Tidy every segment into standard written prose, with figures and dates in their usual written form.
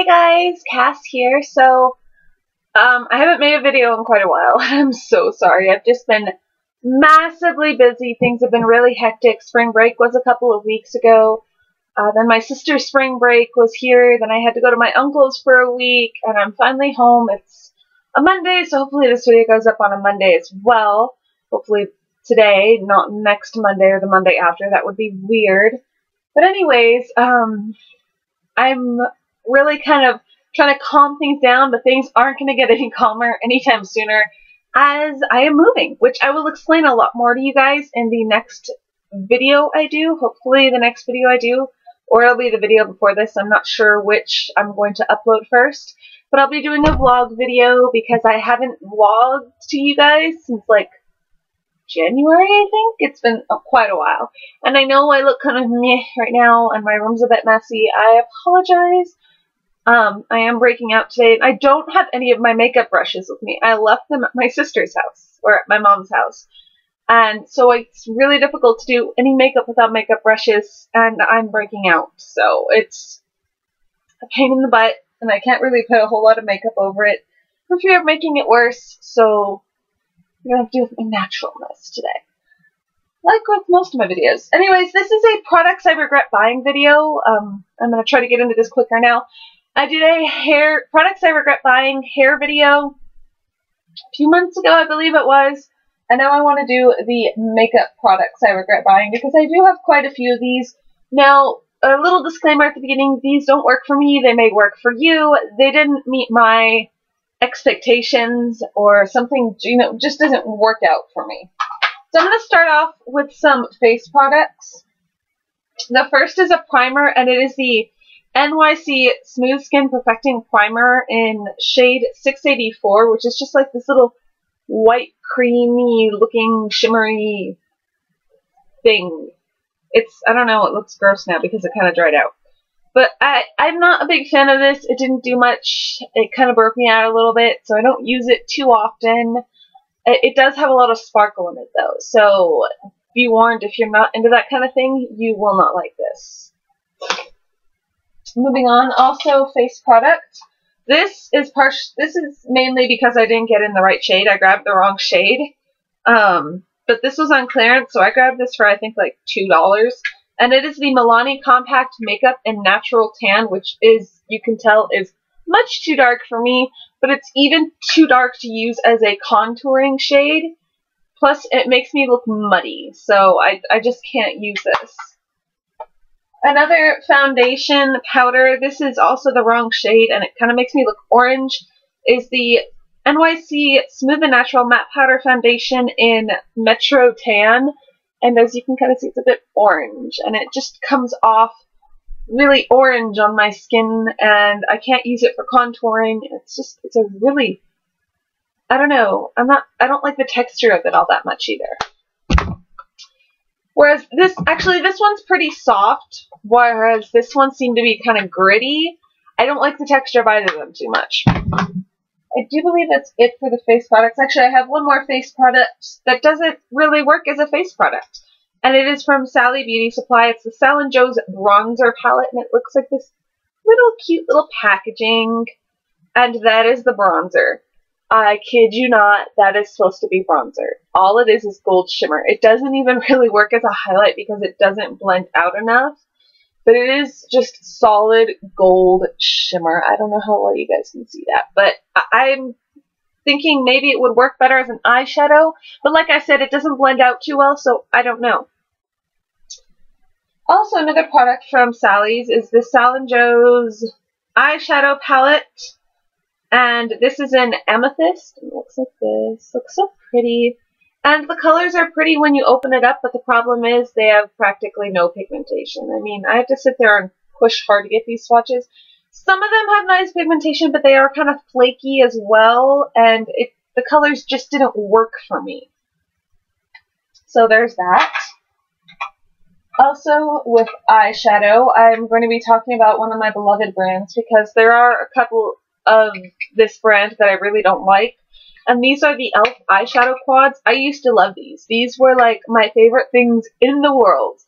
guys, Cass here. I haven't made a video in quite a while. I'm so sorry. I've just been massively busy. Things have been really hectic. Spring break was a couple of weeks ago. Then my sister's spring break was here. Then I had to go to my uncle's for a week, and I'm finally home. It's a Monday, so hopefully this video goes up on a Monday as well. Hopefully today, not next Monday or the Monday after. That would be weird. But anyways, I'm really kind of trying to calm things down, but things aren't going to get any calmer anytime sooner as I am moving, which I will explain a lot more to you guys in the next video I do. Hopefully the next video I do, or it'll be the video before this. I'm not sure which I'm going to upload first, but I'll be doing a vlog video because I haven't vlogged to you guys since like January, I think. It's been quite a while. And I know I look kind of meh right now and my room's a bit messy. I apologize. I am breaking out today. I don't have any of my makeup brushes with me. I left them at my sister's house, or at my mom's house. And so it's really difficult to do any makeup without makeup brushes, and I'm breaking out. So it's a pain in the butt, and I can't really put a whole lot of makeup over it for fear of making it worse, so I'm going to have to deal with my naturalness today. Like with most of my videos. Anyways, this is a products I regret buying video. I'm going to try to get into this quicker now. I did a products I regret buying hair video a few months ago, I believe it was. And now I want to do the makeup products I regret buying because I do have quite a few of these. Now, a little disclaimer at the beginning, these don't work for me. They may work for you. They didn't meet my expectations or something, just doesn't work out for me. So I'm going to start off with some face products. The first is a primer, and it is the NYC Smooth Skin Perfecting Primer in shade 684, which is just like this little white, creamy looking, shimmery thing. I don't know, it looks gross now because it kind of dried out. But I'm not a big fan of this. It didn't do much. It kind of broke me out a little bit, so I don't use it too often. It does have a lot of sparkle in it, though, so be warned, if you're not into that kind of thing, you will not like this. Moving on, also face product. This is mainly because I didn't get in the right shade. I grabbed the wrong shade. But this was on clearance, so I grabbed this for I think like $2. And it is the Milani Compact Makeup in Natural Tan, which is, you can tell, is much too dark for me, but it's even too dark to use as a contouring shade. Plus, it makes me look muddy, so I just can't use this. Another foundation powder, this is also the wrong shade, and it kind of makes me look orange, is the NYC Smooth and Natural Matte Powder Foundation in Metro Tan. And as you can kind of see, it's a bit orange, and it just comes off really orange on my skin, and I can't use it for contouring. It's a really, I don't know, I don't like the texture of it all that much either. Whereas this one's pretty soft, whereas this one seemed to be kind of gritty. I don't like the texture of either of them too much. I do believe that's it for the face products. Actually, I have one more face product that doesn't really work as a face product. And it is from Sally Beauty Supply. It's the Sal & Joe's Bronzer Palette, and it looks like this little cute little packaging. And that is the bronzer. I kid you not, that is supposed to be bronzer. All it is gold shimmer. It doesn't even really work as a highlight because it doesn't blend out enough. But it is just solid gold shimmer. I don't know how well you guys can see that. But I'm thinking maybe it would work better as an eyeshadow. But like I said, it doesn't blend out too well, so I don't know. Also, another product from Sally's is the Sal & Joe's eyeshadow palette. And this is in Amethyst. It looks like this. Looks so pretty. And the colors are pretty when you open it up, but the problem is they have practically no pigmentation. I mean, I have to sit there and push hard to get these swatches. Some of them have nice pigmentation, but they are kind of flaky as well, and the colors just didn't work for me. So there's that. Also, with eyeshadow, I'm going to be talking about one of my beloved brands because there are a couple of this brand that I really don't like. And these are the e.l.f. eyeshadow quads. I used to love these. These were like my favorite things in the world.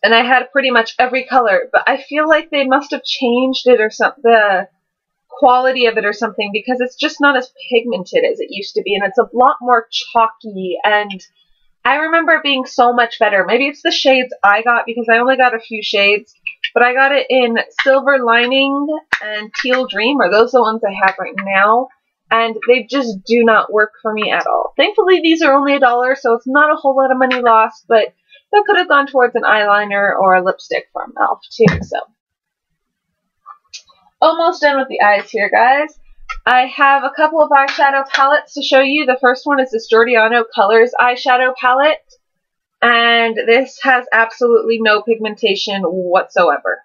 and I had pretty much every color, but I feel like they must have changed it or something, the quality of it or something, because it's just not as pigmented as it used to be, and it's a lot more chalky, and I remember it being so much better. Maybe it's the shades I got, because I only got a few shades, but I got it in Silver Lining and Teal Dream, or those are the ones I have right now, and they just do not work for me at all. Thankfully, these are only $1, so it's not a whole lot of money lost, but that could have gone towards an eyeliner or a lipstick from e.l.f. too, so. Almost done with the eyes here, guys. I have a couple of eyeshadow palettes to show you. The first one is this Giordano Colors eyeshadow palette, and this has absolutely no pigmentation whatsoever.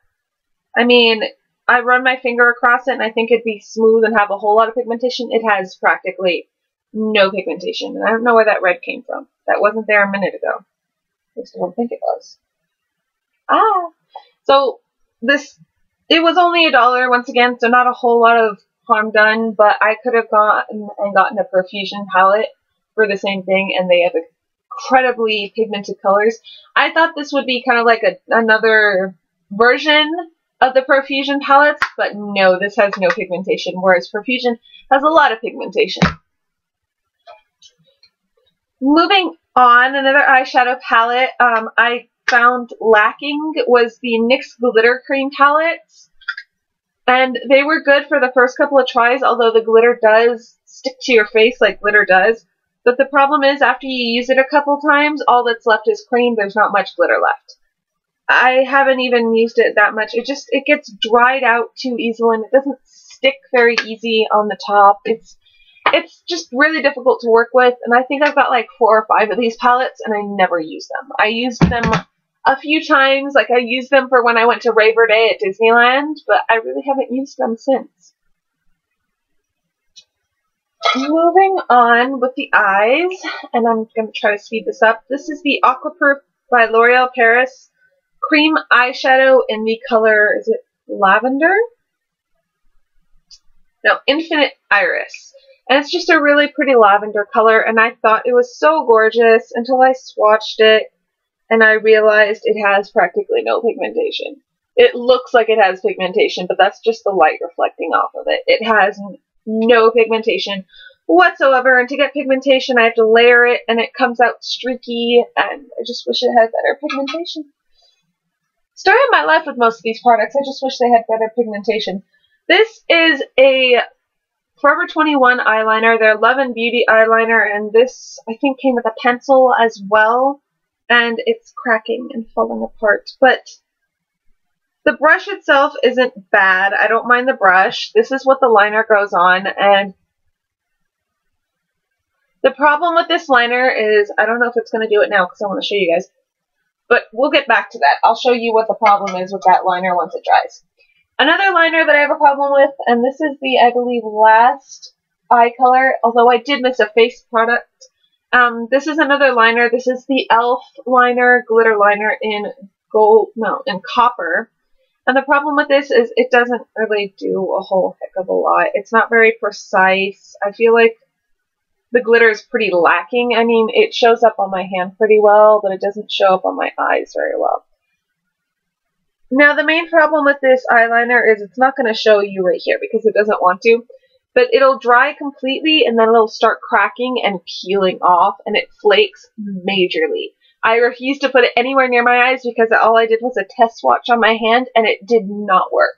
I mean, I run my finger across it and I think it'd be smooth and have a whole lot of pigmentation. It has practically no pigmentation, and I don't know where that red came from. That wasn't there a minute ago. At least I don't think it was. So this, it was only $1 once again, so not a whole lot of harm done, but I could have gotten a Profusion palette for the same thing, and they have incredibly pigmented colors. I thought this would be kind of like another version of the Profusion palettes, but no, this has no pigmentation, whereas Profusion has a lot of pigmentation. Moving on, another eyeshadow palette I found lacking was the NYX Glitter Cream palettes. And they were good for the first couple of tries, although the glitter does stick to your face like glitter does. But the problem is, after you use it a couple times, all that's left is cream. There's not much glitter left. I haven't even used it that much. It gets dried out too easily, and it doesn't stick very easy on the top. It's just really difficult to work with, and I think I've got like 4 or 5 of these palettes, and I never use them. I used them a few times, like I used them for when I went to Raver Day at Disneyland, but I really haven't used them since. Moving on with the eyes, and I'm going to try to speed this up. This is the Aquaproof by L'Oreal Paris Cream Eyeshadow in the color, is it Lavender? No, Infinite Iris. And it's just a really pretty lavender color, and I thought it was so gorgeous until I swatched it, and I realized it has practically no pigmentation. It looks like it has pigmentation, but that's just the light reflecting off of it. It has no pigmentation whatsoever, and to get pigmentation I have to layer it, and it comes out streaky, and I just wish it had better pigmentation. Story of my life with most of these products, I just wish they had better pigmentation. This is a Forever 21 eyeliner, their Love and Beauty eyeliner, and this I think came with a pencil as well, and it's cracking and falling apart. But the brush itself isn't bad. I don't mind the brush. This is what the liner goes on, and the problem with this liner is, I don't know if it's going to do it now because I want to show you guys, but we'll get back to that. I'll show you what the problem is with that liner once it dries. Another liner that I have a problem with, and this is the, I believe, last eye color, although I did miss a face product. This is another liner. This is the e.l.f. liner, glitter liner in in copper. And the problem with this is it doesn't really do a whole heck of a lot. It's not very precise. I feel like the glitter is pretty lacking. I mean, it shows up on my hand pretty well, but it doesn't show up on my eyes very well. Now, the main problem with this eyeliner is it's not going to show you right here because it doesn't want to, but it'll dry completely and then it'll start cracking and peeling off, and it flakes majorly. I refuse to put it anywhere near my eyes because all I did was a test swatch on my hand and it did not work.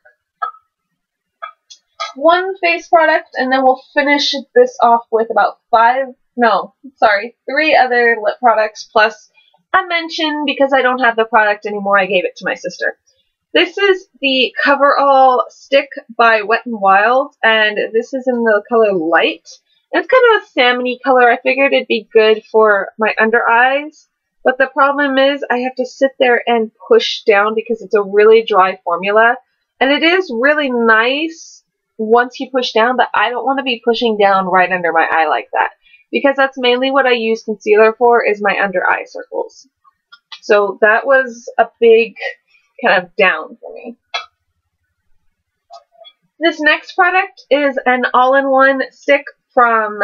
One face product, and then we'll finish this off with about 3 other lip products plus a mention because I don't have the product anymore. I gave it to my sister. This is the Coverall Stick by Wet n Wild, and this is in the color Light. It's kind of a salmon-y color. I figured it'd be good for my under eyes, but the problem is I have to sit there and push down because it's a really dry formula, and it is really nice once you push down, but I don't want to be pushing down right under my eye like that because that's mainly what I use concealer for, is my under eye circles. So that was a big kind of down for me. This next product is an all-in-one stick from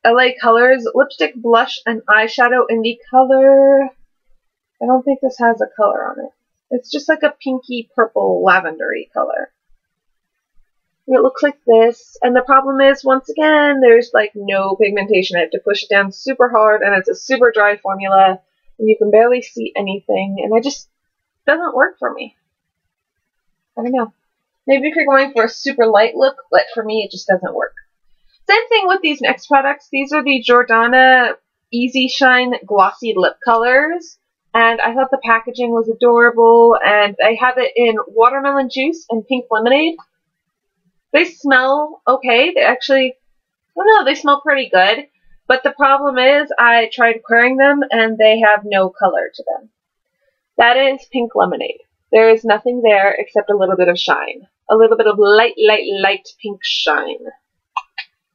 LA Colors, lipstick, blush, and eyeshadow in the color, I don't think this has a color on it. It's just like a pinky purple lavendery color. And it looks like this, and the problem is, once again, there's like no pigmentation. I have to push it down super hard, and it's a super dry formula, and you can barely see anything, and it just doesn't work for me. I don't know. Maybe if you're going for a super light look, but for me, it just doesn't work. Same thing with these next products. These are the Jordana Easy Shine Glossy Lip Colors, and I thought the packaging was adorable, and I have it in watermelon juice and pink lemonade. They smell okay. They actually, I don't know, they smell pretty good. But the problem is I tried pouring them and they have no color to them. That is pink lemonade. There is nothing there except a little bit of shine. A little bit of light, light, light pink shine.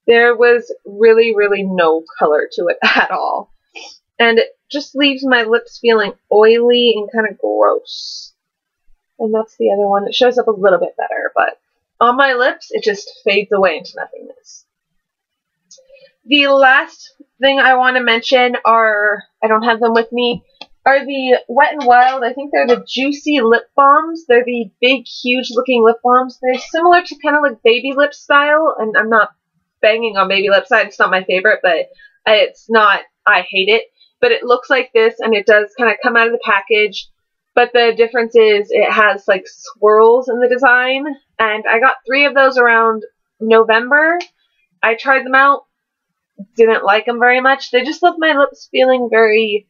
There was really, really no color to it at all. And it just leaves my lips feeling oily and kind of gross. And that's the other one. It shows up a little bit better, but on my lips, it just fades away into nothingness. The last thing I want to mention are, I don't have them with me, are the Wet n Wild. I think they're the Juicy Lip Balms. They're the big, huge looking lip balms. They're similar to kind of like baby lip style, and I'm not banging on baby lips. It's not my favorite, but it's not, I hate it. But it looks like this, and it does kind of come out of the package. But the difference is it has like swirls in the design. And I got 3 of those around November. I tried them out. Didn't like them very much. They just left my lips feeling very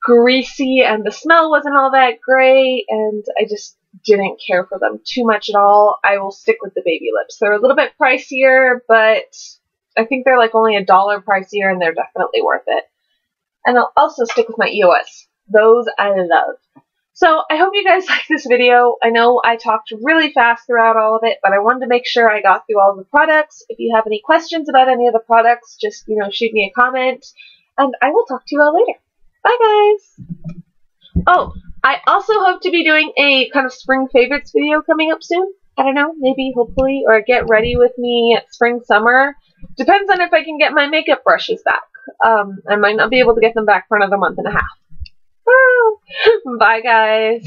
greasy, and the smell wasn't all that great, and I just didn't care for them too much at all. I will stick with the baby lips. They're a little bit pricier, but I think they're like only $1 pricier, and they're definitely worth it. And I'll also stick with my EOS. Those I love. So I hope you guys liked this video. I know I talked really fast throughout all of it, but I wanted to make sure I got through all of the products. If you have any questions about any of the products, just, shoot me a comment, and I will talk to you all later. Bye, guys! Oh, I also hope to be doing a kind of spring favorites video coming up soon. I don't know, maybe, hopefully, or get ready with me spring, summer. Depends on if I can get my makeup brushes back. I might not be able to get them back for another month and a half. Bye, guys.